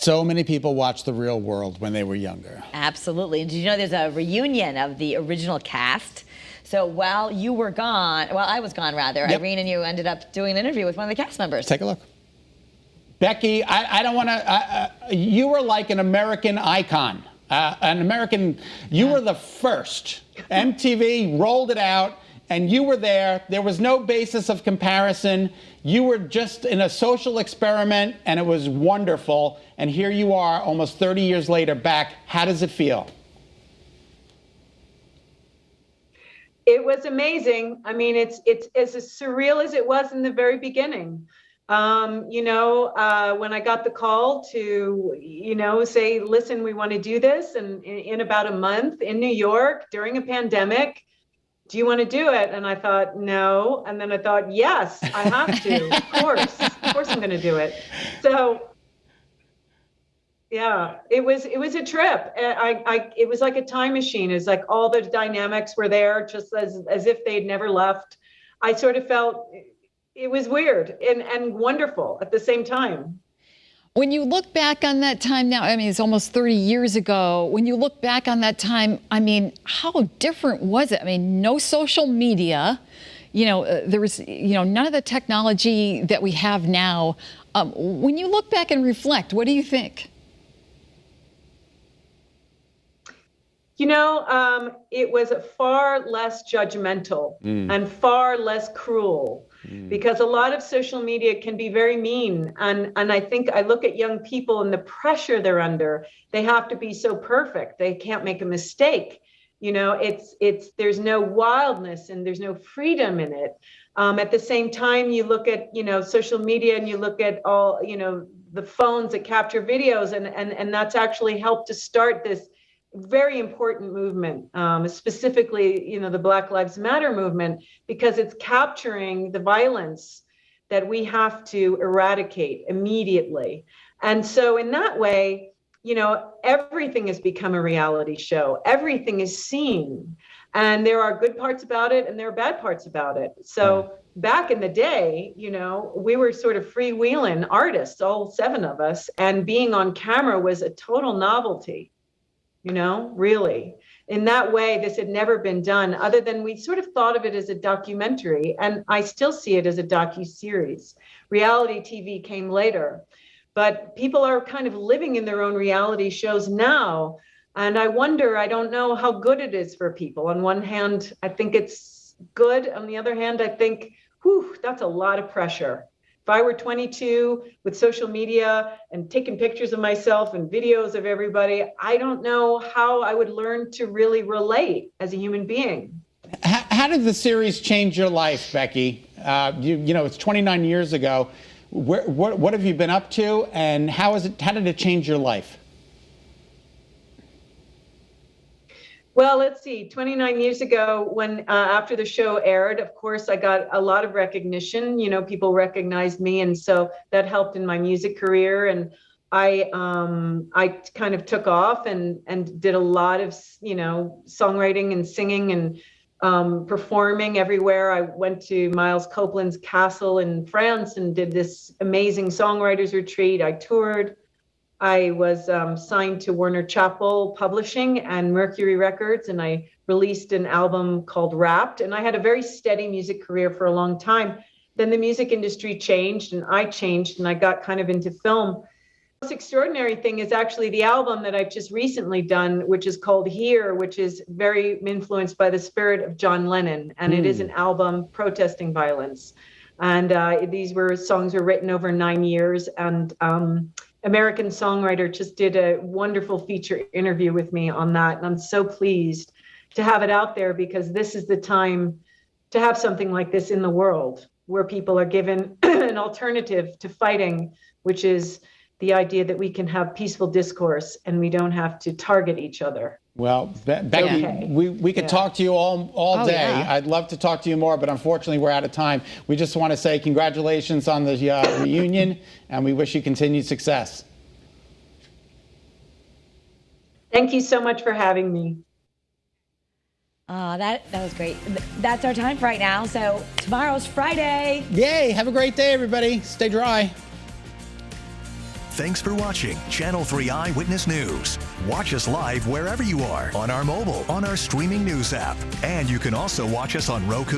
So many people watched The Real World when they were younger. Absolutely. And did you know there's a reunion of the original cast? So while you were gone, well, I was gone rather, Yep. Irene and you ended up doing an interview with one of the cast members. Take a look. Becky, I don't want to, you were like an American icon. You were the first. MTV rolled it out, and you were there. There was no basis of comparison. You were just in a social experiment, and it was wonderful. And here you are, almost 30 years later, back. How does it feel? It was amazing. I mean, it's as surreal as it was in the very beginning. When I got the call to, say, listen, we want to do this, and in about a month in New York during a pandemic, do you want to do it? And I thought, no. And then I thought, yes, I have to. Of course I'm going to do it. So yeah, it was a trip. It was like a time machine. It's like all the dynamics were there, just as if they'd never left. I sort of felt it was weird and wonderful at the same time. When you look back on that time now, I mean, it's almost 30 years ago. When you look back on that time, I mean, how different was it? I mean, no social media, there was, none of the technology that we have now. When you look back and reflect, what do you think? It was far less judgmental and far less cruel because a lot of social media can be very mean. And I think I look at young people and the pressure they're under. They have to be so perfect. They can't make a mistake. There's no wildness and there's no freedom in it. At the same time, you look at, social media and you look at all, the phones that capture videos and that's actually helped to start this very important movement, specifically, the Black Lives Matter movement, because it's capturing the violence that we have to eradicate immediately. And so in that way, everything has become a reality show. Everything is seen. And there are good parts about it and there are bad parts about it. So back in the day, we were sort of freewheeling artists, all 7 of us, and being on camera was a total novelty. Really. In that way, this had never been done other than we sort of thought of it as a documentary. And I still see it as a docuseries. Reality TV came later, but people are kind of living in their own reality shows now. And I don't know how good it is for people. On one hand, I think it's good. On the other hand, I think, that's a lot of pressure. If I were 22 with social media and taking pictures of myself and videos of everybody, I don't know how I would learn to really relate as a human being. How did the series change your life, Becky? It's 29 years ago. What have you been up to, and how did it change your life? Well, let's see, 29 years ago, when after the show aired, of course, I got a lot of recognition. People recognized me, and so that helped in my music career. And I kind of took off and did a lot of, songwriting and singing and performing everywhere. I went to Miles Copeland's castle in France and did this amazing songwriters retreat. I toured. I was signed to Warner Chappell Publishing and Mercury Records, and I released an album called Wrapped. And I had a very steady music career for a long time. Then the music industry changed, and I changed, and I got kind of into film. The most extraordinary thing is actually the album that I've just recently done, which is called Here, which is very influenced by the spirit of John Lennon. And it is an album protesting violence. And these songs were written over 9 years. And American Songwriter just did a wonderful feature interview with me on that. And I'm so pleased to have it out there because this is the time to have something like this in the world where people are given an alternative to fighting, which is the idea that we can have peaceful discourse and we don't have to target each other. Well, Becky, we could talk to you all day. Yeah. I'd love to talk to you more, but unfortunately we're out of time. We just want to say congratulations on the reunion, and we wish you continued success. Thank you so much for having me. That was great. That's our time for right now. So tomorrow's Friday. Yay! Have a great day, everybody. Stay dry. Thanks for watching Channel 3 Eyewitness News. Watch us live wherever you are on our mobile, on our streaming news app. And you can also watch us on Roku,